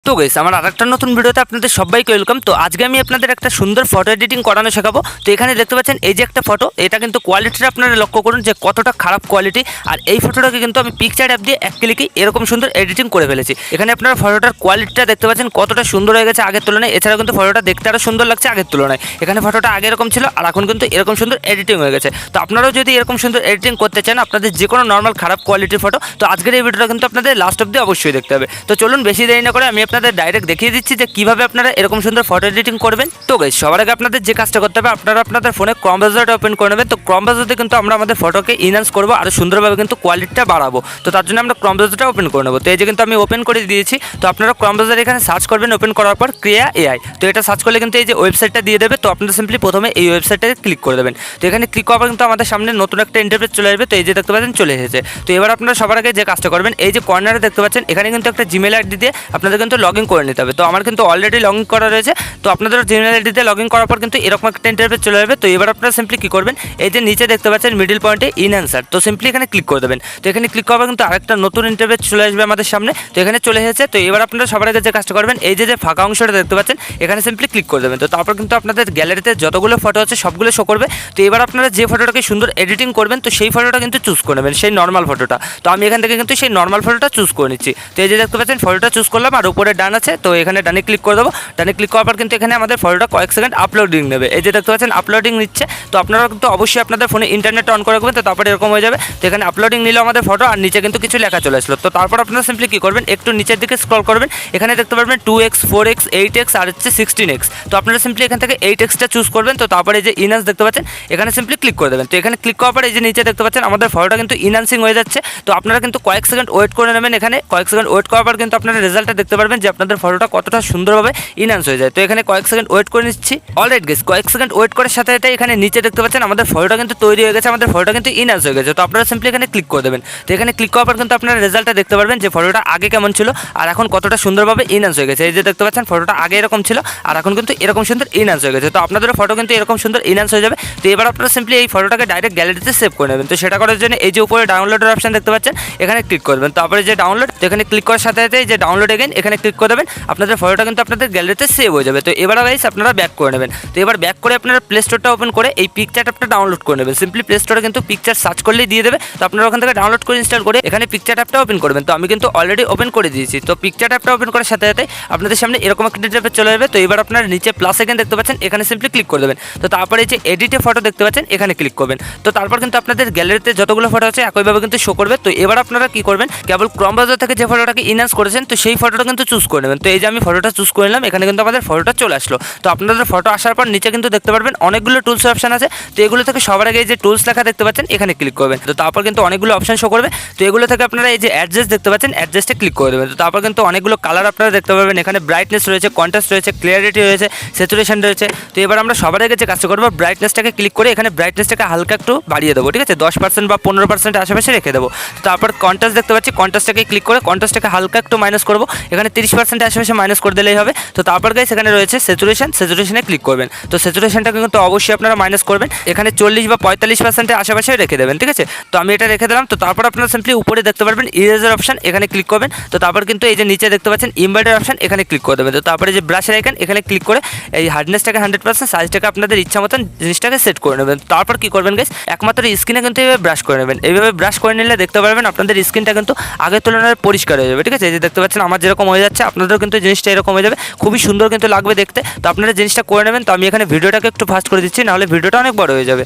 তো গাইস আমার আরেকটা নতুন ভিডিওতে আপনাদের সবাইকে ওয়েলকাম। তো আজকে আমি আপনাদের একটা সুন্দর ফটো এডিটিং করানো শেখাবো। তো এখানে দেখতে পাচ্ছেন এই যে একটা ফটো, এটা কিন্তু কোয়ালিটিটা আপনারা লক্ষ্য করুন যে কতটা খারাপ কোয়ালিটি। আর এই ফটোটাকে কিন্তু আমি পিকচার অ্যাপ দিয়ে এক ক্লিকেই এরকম সুন্দর এডিটিং করে ফেলেছি। এখানে আপনারা ফটোটার কোয়ালিটিটা দেখতে পাচ্ছেন কতটা সুন্দর হয়ে গেছে আগের তুলনায়। এছাড়াও কিন্তু ফটোটা দেখতে আরও সুন্দর লাগছে আগের তুলনায়। এখানে ফটোটা আগে এরকম ছিল আর এখন কিন্তু এরকম সুন্দর এডিটিং হয়ে গেছে। তো আপনারাও যদি এরকম সুন্দর এডিটিং করতে চান আপনাদের যে কোনো নর্মাল খারাপ কোয়ালিটির ফটো, তো আজকের এই ভিডিওটা কিন্তু আপনাদের লাস্ট অব্দি অবশ্যই দেখতে হবে। তো চলুন বেশি দেরি না করে আমি আপনাদের ডাইরেক্ট দেখিয়ে দিচ্ছি যে কিভাবে আপনারা এরকম সুন্দর ফটো এডিটিং করবেন। তো গাইস সবার আগে আপনাদের যে কাজটা করতে হবে, আপনারা আপনাদের ফোনে ক্রোম ব্রাউজারটা ওপেন করে নেবেন। তো ক্রোম ব্রাউজারে কিন্তু আমরা আমাদের ফটোকে ইনহ্যান্স করবো আর সুন্দরভাবে কিন্তু কোয়ালিটিটা বাড়াবো। তো তার জন্য আমরা ক্রোম ব্রাউজারটা ওপেন করে নেবো। তো এই যে কিন্তু আমি ওপেন করে দিয়েছি। তো আপনারা ক্রোম ব্রাউজারে এখানে সার্চ করবেন, ওপেন করার পর ক্রিয়া এআই। তো এটা সার্চ করলে কিন্তু এই যে ওয়েবসাইটটা দিয়ে দেবে। তো আপনারা সিম্পলি প্রথমে এই ওয়েবসাইটটাতে ক্লিক করে দেবেন। তো এখানে ক্লিক করার পর কিন্তু আমাদের সামনে নতুন একটা ইন্টারফেস চলে আসবে। তো এই যে দেখতে পাচ্ছেন চলে এসেছে। তো এবার আপনারা সবার আগে যে কাজটা করবেন, এই যে কর্নারে দেখতে পাচ্ছেন এখানে কিন্তু একটা জিমেল আইডি দিয়ে আপনাদের কিন্তু লগ ইন করে নিতে হবে। তো আমার কিন্তু অলরেডি লগ ইন করা রয়েছে। তো আপনাদের জিমেল আইডিতে লগ ইন করার পর কিন্তু এরকম একটা ইন্টারফেস চলে যাবে। তো এবার আপনারা সিম্পলি কী করবেন, এই যে নিচে দেখতে পাচ্ছেন মিডিল পয়েন্টে ইনহ্যান্সার, তো সিম্পলি এখানে ক্লিক করে দেবেন। তো এখানে ক্লিক করার পর কিন্তু আরেকটা নতুন ইন্টারফেস চলে আসবে আমাদের সামনে। তো এখানে চলে এসেছে। তো এবার আপনারা সবার আগে যে কাজটা করবেন, এই যে ফাঁকা অংশটা দেখতে পাচ্ছেন এখানে সিম্পলি ক্লিক করে দেবেন। তো তারপর কিন্তু আপনাদের গ্যালারিতে যতগুলো ফটো আছে সবগুলো শো করবে। তো এবার আপনারা যে ফটোটাকে সুন্দর এডিটিং করবেন, তো সেই ফটোটা কিন্তু চুজ করে নেবেন, সেই নর্মাল ফটোটা। তো আমি এখান থেকে কিন্তু সেই নর্মাল ফটোটা চুজ করে নিচ্ছি। তো এই যে দেখতে পাচ্ছেন ফটোটা চুজ করলাম আর উপরে ডান আছে। তো এখানে ডানে ক্লিক করে দেবো। ডানে ক্লিক করার পর কিন্তু এখানে আমাদের ফটোটা কয়েক সেকেন্ড আপলোডিং নেবে। এই যে দেখতে পাচ্ছেন আপলোডিং নিচ্ছে। তো আপনারা কিন্তু অবশ্যই আপনাদের ফোনে ইন্টারনেট অন করে রাখবেন। তো তারপরে এরকম হয়ে যাবে। তো এখানে আপলোডিং নিল আমাদের ফটো আর নিচে কিন্তু কিছু লেখা চলে আসলো। তো তারপর আপনারা সিম্পলি কী করবেন, একটু নিচের দিকে স্ক্রল করবেন। এখানে দেখতে পারবেন 2x 4x 8x আর হচ্ছে 16x। তো আপনারা সিম্পলি এখান থেকে 8xটা চুজ করবেন। তো তারপরে এই যে ইনহ্যান্স দেখতে পাচ্ছেন এখানে সিম্পলি ক্লিক করে দেবেন। তো এখানে ক্লিক করার পর এই যে নিচে দেখতে পাচ্ছেন আমাদের ফটোটা কিন্তু ইনহ্যান্সিং হয়ে যাচ্ছে। তো আপনারা কিন্তু কয়েক সেকেন্ড ওয়েট করে নেবেন। এখানে কয়েক সেকেন্ড ওয়েট করার পর কিন্তু আপনারা রেজাল্টটা দেখতে পারবেন যে আপনাদের ফটোটা কতটা সুন্দরভাবে ইনহ্যান্স হয়ে যায়। তো এখানে কয়েক সেকেন্ড ওয়েট করে নিচ্ছি। অলরাইট গাইস, কয়েক সেকেন্ড ওয়েট করার সাথে সাথে এখানে নিচে দেখতে পাচ্ছেন আমাদের ফটোটা কিন্তু তৈরি হয়ে গেছে, আমাদের ফটোটা কিন্তু ইনহ্যান্স হয়ে গেছে। তো আপনারা সিম্পলি এখানে ক্লিক করে দেবেন। তো এখানে ক্লিক করার পর কিন্তু আপনারা রেজাল্টটা দেখতে পারবেন যে ফটোটা আগে কেমন ছিল আর এখন কতটা সুন্দরভাবে ইনহ্যান্স হয়ে গেছে। এই যে দেখতে পাচ্ছেন ফটোটা আগে এরকম ছিল আর এখন কিন্তু এরকম সুন্দর ইনহ্যান্স হয়ে গেছে। তো আপনাদের ফটো কিন্তু এরকম সুন্দর ইনহ্যান্স হয়ে যাবে। তো এবার আপনারা সিম্পলি এই ফটোটাকে ডাইরেক্ট গ্যালারিতে সেভ করে নেবেন। তো সেটা করার জন্য এই যে উপরে ডাউনলোডের অপশন দেখতে পাচ্ছেন এখানে ক্লিক করবেন। তারপরে যে ডাউনলোড, তো এখানে ক্লিক করার সাথে সাথে এই যে ডাউনলোড এগেন এখানে ক্লিক করে দেবেন। আপনাদের ফটোটা কিন্তু আপনাদের গ্যালারিতে সেভ হয়ে যাবে। তো এবার গাইস আপনারা ব্যাক করে নেবেন। তো এবার ব্যাক করে আপনারা প্লে স্টোরটা ওপেন করে এই পিকচার অ্যাপটা ডাউনলোড করে নেবেন। সিম্পলি প্লে স্টোরে কিন্তু পিকচার সার্চ করলেই দিয়ে দেবে। তো আপনারা ওখান থেকে ডাউনলোড করে ইনস্টল করে এখানে পিকচার অ্যাপটা ওপেন করবেন। তো আমি কিন্তু অলরেডি ওপেন করে দিয়েছি। তো পিকচার অ্যাপটা ওপেন করার সাথে সাথে আপনাদের সামনে এরকম একটা ইন্টারফেস চলে যাবে। তো এবার আপনারা নিচে প্লাস আইকন দেখতে পাচ্ছেন এখানে সিম্পলি ক্লিক করে দেবেন। তো তারপরে এই যে এডিটে ফটো দেখতে পাচ্ছেন এখানে ক্লিক করবেন। তো তারপর কিন্তু আপনাদের গ্যালারিতে যতগুলো ফটো আছে একইভাবে কিন্তু শো করবে। তো এবার আপনারা কি করবেন, কেবল ক্রোম ব্রাউজার থেকে যে ফটোটাকে ইনহ্যান্স করেছেন তো সেই ফটোটা কিন্তু চুজ করে নেবেন। তো এই যে আমি ফটোটা চুজ করে নিলাম, এখানে কিন্তু আমাদের ফটোটা চলে আসলো। তো আপনাদের ফটো আসার পর নিচে কিন্তু দেখতে পারবেন অনেকগুলো টুলস অপশন আছে। তো এগুলো থেকে সবার আগে এই যে টুলস লেখা দেখতে পাচ্ছেন এখানে ক্লিক করবেন। তো তারপর কিন্তু অনেকগুলো অপশন শো করবে। তো এগুলো থেকে আপনারা এই যে অ্যাডজাস্ট দেখতে পাচ্ছেন অ্যাডজাস্টে ক্লিক করে দেবেন। তো তারপর কিন্তু অনেকগুলো কালার আপনারা দেখতে পাবেন। এখানে ব্রাইটনেস রয়েছে, কন্ট্রাস্ট রয়েছে, ক্লিয়ারিটি রয়েছে, স্যাচুরেশন রয়েছে। তো এবার আমরা সবার আগে যে কাজটা করবো, ব্রাইটনেসটাকে ক্লিক করে এখানে ব্রাইটনেসটাকে হালকা একটু বাড়িয়ে দেবো, ঠিক আছে, 10% বা 15% আশেপাশে রেখে দেবো। তারপর কন্ট্রাস্ট দেখতে পাচ্ছি, কন্ট্রাস্টটাকে ক্লিক করে কন্ট্রাস্টটাকে হালকা একটু মাইনাস করবো। এখানে 30% আশেপাশে মাইনাস করে দিলেই হবে। তো তারপর গাইস এখানে রয়েছে স্যাচুরেশন, স্যাচুরেশনে ক্লিক করবেন। তো স্যাচুরেশনটাকে কিন্তু অবশ্যই আপনারা মাইনাস করবেন। এখানে 40 বা 45% আশেপাশে রেখে দেবেন, ঠিক আছে। তো আমি এটা রেখে দিলাম। তো তারপর আপনারা সিম্পলি উপরে দেখতে পারবেন ইরেজার অপশন, এখানে ক্লিক করবেন। তো তারপর কিন্তু এই যে নিচে দেখতে পাচ্ছেন ইমবার্ডের অপশন, এখানে ক্লিক করে দেবেন। তো তারপরে যে ব্রাশের আইকন এখানে ক্লিক করে এই হার্ডনেসটাকে 100%, সাইজটাকে আপনাদের ইচ্ছা মতন জিনিসটাকে সেট করে নেবেন। তারপর কি করবেন গাইস, একমাত্র স্ক্রিনে কিন্তু এইভাবে ব্রাশ করে নেবেন। এইভাবে ব্রাশ করে নিলে দেখতে পারবেন আপনাদের স্ক্রিনটা কিন্তু আগের তুলনায় পরিষ্কার হয়ে যাবে, ঠিক আছে। এই যে দেখতে পাচ্ছেন আমার যেরকম হয়ে যাচ্ছে আপনাদেরও কিন্তু জিনিসটা এরকম হয়ে যাবে, খুবই সুন্দর কিন্তু লাগবে দেখতে। তো আপনারা জিনিসটা করে নেবেন। তো আমি এখানে ভিডিওটাকে একটু ফাস্ট করে দিচ্ছি, নাহলে ভিডিওটা অনেক বড় হয়ে যাবে।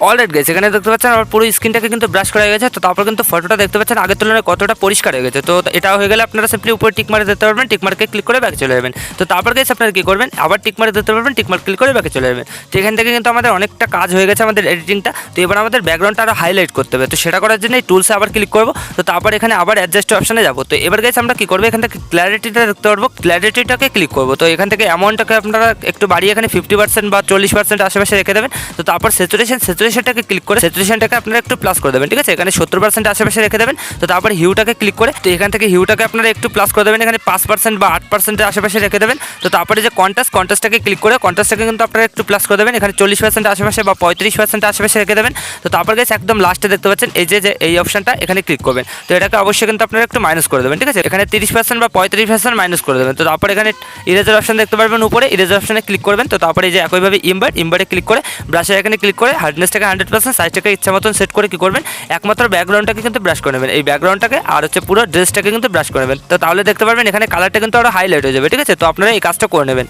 অলরাইট গাইস, এখানে দেখতে পাচ্ছেন আমার পুরো স্ক্রিনটাকে কিন্তু ব্রাশ করা হয়ে গেছে। তো তারপর কিন্তু ফটোটা দেখতে পাচ্ছেন আগের তুলনায় কতটা পরিষ্কার হয়ে গেছে। তো এটা হয়ে গেলে আপনারা সিম্পলি উপরে টিক মারে দিতে পারবেন, টিক মার্কে ক্লিক করে ব্যাকে চলে যাবেন। তো তারপর গাইস আপনারা কি করবেন, আবার টিক মারে দিতে পারবেন, টিক মার্ক ক্লিক করে ব্যাকে চলে যাবেন। তো এখান থেকে কিন্তু আমাদের অনেকটা কাজ হয়ে গেছে আমাদের এডিটিংটা। তো এবার আমাদের ব্যাকগ্রাউন্ডটা আরও হাইলাইট করতে হবে। তো সেটা করার জন্য এই টুলসে আবার ক্লিক করবো। তো তারপর এখানে আবার অ্যাডজাস্ট অপশনে যাবো। তো এবার গাইস আমরা কি করবো, এখান থেকে ক্ল্যারিটিটা দেখতে পারবো, ক্ল্যারিটিটাকে ক্লিক করবো। তো এখান থেকে অ্যামাউন্টটাকে আপনারা একটু বাড়িয়ে এখানে 50% বা 40% আশেপাশে রেখে দেবেন। তো তারপর স্যাচুরেশন স্যাচুরেশনটাকে ক্লিক করে স্যাচুরেশনটাকে আপনারা একটু প্লাস করে দেবেন, ঠিক আছে। এখানে 70% আশেপাশে রেখে দেবেন। তো তারপর হিউটাকে ক্লিক করে তো এখান থেকে হিউটাকে আপনারা একটু প্লাস করে দেবেন, এখানে 5% বা 8% আশেপাশে রেখে দেবেন। তো তারপরে যে কন্ট্রাস্টটাকে ক্লিক করে কন্ট্রাস্টটাকে কিন্তু আপনারা একটু প্লাস করে দেবেন, এখানে 40% আশেপাশে বা 35% আশেপাশে রেখে দেবেন। তো তারপর গেছে একদম লাস্টে দেখতে পাচ্ছেন এই যে এই অপশনটা, এখানে ক্লিক করবেন। তো এটাকে অবশ্যই কিন্তু আপনারা একটু মাইনাস করে দেবেন, ঠিক আছে। এখানে 30% বা 35% মাইনাস করে দেবেন। তো তারপর এখানে ইরেজার অপশন দেখতে পারবেন উপরে, ইরেজার অপশনে ক্লিক করবেন। তো তারপরে এই যে একইভাবে ইনভার্টে ক্লিক করে ব্রাশের এখানে ক্লিক করে হার্ডনেসটাকে 100%, সাইজটাকে ইচ্ছা মতন সেট করে কি করবেন, একমাত্র ব্যাকগ্রাউন্ডটাকে কিন্তু ব্রাশ করে নেবেন, এই ব্যাকগ্রাউন্ডটাকে আর হচ্ছে পুরো ড্রেসটাকে কিন্তু ব্রাশ করে নেবেন। তো তাহলে দেখতে পারবেন এখানে কালারটা কিন্তু আরও হাইলাইট হয়ে যাবে, ঠিক আছে। তো আপনারা এই কাজটা করে নেবেন।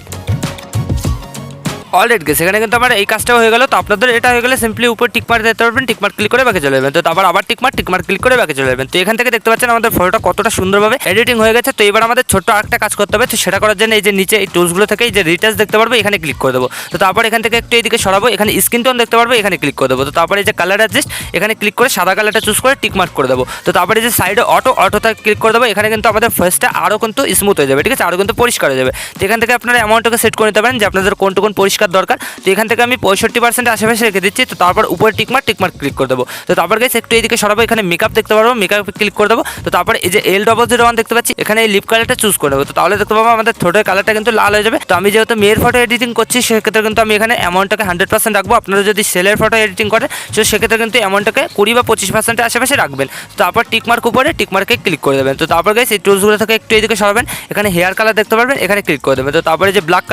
অলরেডি গেছে এখানে কিন্তু আমার এই কাজটা হয়ে গেল। তো আপনাদের এটা হয়ে গেলে সিম্পলি উপর টিকমার্ক দিতে পারবেন, টিকমার্ক ক্লিক করে বাকি চলে যাবেন। তো তারপর আবার টিকমার্ক ক্লিক করে বাকি চলে যাবেন। তো এখান থেকে দেখতে পাচ্ছেন আমাদের ফটোটা কতটা সুন্দরভাবে এডিটিং হয়ে গেছে। তো এবার আমাদের ছোট্ট আরেকটা কাজ করতে হবে। তো সেটা করার জন্য এই যে নিচে এই টুলসগুলো থেকে এই যে রিটাচ দেখতে পারবো, এখানে ক্লিক করে দেবো। তো তারপর এখান থেকে একটু এইদিকে সরাবো, এখানে স্ক্রিন টোন দেখতে পারবো, এখানে ক্লিক করে দেবো। তো তারপরে এই যে কালার অ্যাডজাস্ট, এখানে ক্লিক করে সাদা কালারটা চুজ করে টিকমার্ক করে দেবো। তো তারপরে যে সাইডে অটোতে ক্লিক করে দেবো, এখানে কিন্তু আমাদের ফেসটা আরও কিন্তু স্মুথ হয়ে যাবে, ঠিক আছে, আরও কিন্তু পরিষ্কার হয়ে যাবে। তো এখান থেকে আপনারা অ্যামাউন্টটাকে সেট করে নিতে পারেন যে আপনাদের কোনটুকুন পরিষ্কার দরকার। তো এখান থেকে আমি 65% আশেপাশে রেখে দিচ্ছি। তো তারপর উপরে টিকমার্ক ক্লিক করে দেবো। তো তারপর গেছে একটু এইদিকে সরাবো, এখানে মেকআপ দেখতে পারবো, মেকআপ ক্লিক করে দেবো। তো তারপর এই যে L001 দেখতে পাচ্ছি, এখানে এই লিপ কালারটা চুজ করে দেবো। তো তাহলে দেখতে পাবো আমাদের ঠোঁটের কালারটা কিন্তু লাল হয়ে যাবে। তো আমি যেহেতু মেয়ের ফটো এডিটিং করছি সেক্ষেত্রে কিন্তু আমি এখানে অ্যামাউন্টটাকে 100% রাখবো। আপনারা যদি সেলের ফটো এডিটিং করেন তো সেক্ষেত্রে কিন্তু অ্যামাউন্টটাকে 20 বা 25% আশেপাশে রাখবেন। তো তারপর টিকমার্ক উপরে টিকমার্কে ক্লিক করে দেবেন। তো তারপর গেছে এই টুলসগুলো থেকে একটু এইদিকে সরাবেন, এখানে হেয়ার কালার দেখতে পারবেন, এখানে ক্লিক করে দেবেন। তো তারপরে যে ব্ল্যাক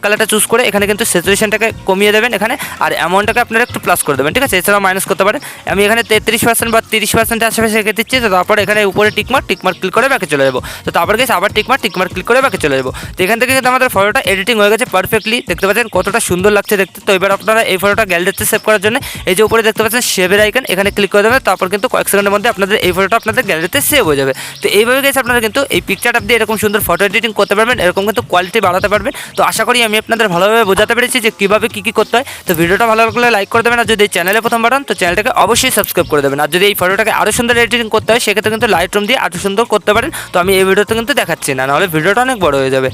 কালারটা চুজ করে এখানে কিন্তু স্যাচুরেশনটাকে কমিয়ে দেবেন এখানে, আর অ্যামাউন্টটাকে আপনারা একটু প্লাস করে দেবেন, ঠিক আছে। এছাড়াও মাইনাস করতে পারেন। আমি এখানে 33% বা 30% আশেপাশে রেখে দিচ্ছি। তো তারপর এখানে উপরে টিকমার্ক ক্লিক করে ব্যাকে চলে যাবো। তো তারপর গেছে আবার টিকমার্ক ক্লিক করে ব্যাকে চলে যাবো। তো এখান থেকে কিন্তু আমাদের ফটোটা এডিটিং হয়ে গেছে পারফেক্টলি, দেখতে পাচ্ছেন কতটা সুন্দর লাগছে দেখতে। তো এবার আপনারা এই ফটোটা গ্যালারিতে সেভ করার জন্য এই যে উপরে দেখতে পাচ্ছেন সেভের আইকন, এখানে ক্লিক করে দেবেন। তারপর কিন্তু কয়েক সেকেন্ডের মধ্যে আপনাদের এই ফটোটা আপনাদের গ্যালারিতে সেভ হয়ে যাবে। তো এইভাবে গেছে আপনারা কিন্তু এই পিকচার অ্যাপ দিয়ে এরকম সুন্দর ফটো এডিটিং করতে পারবেন, এরকম কিন্তু কোয়ালিটি বাড়াতে পারবেন। তো আশা করি আমি আপনাদের ভালোভাবে বোঝাতে পেরেছি যে কীভাবে কী করতে হয়। তো ভিডিওটা ভালো লাগলে লাইক করে দেবেন, আর যদি চ্যানেলে প্রথমবার হন তো চ্যানেলটাকে অবশ্যই সাবস্ক্রাইব করে দেবেন। আর যদি এই ফটোটাকে আরও সুন্দর এডিটিং করতে হয় সেক্ষেত্রে কিন্তু লাইট রুম দিয়ে আরও সুন্দর করতে পারেন। তো আমি এই ভিডিওতে কিন্তু দেখাচ্ছি না, নাহলে ভিডিওটা অনেক বড় হয়ে যাবে।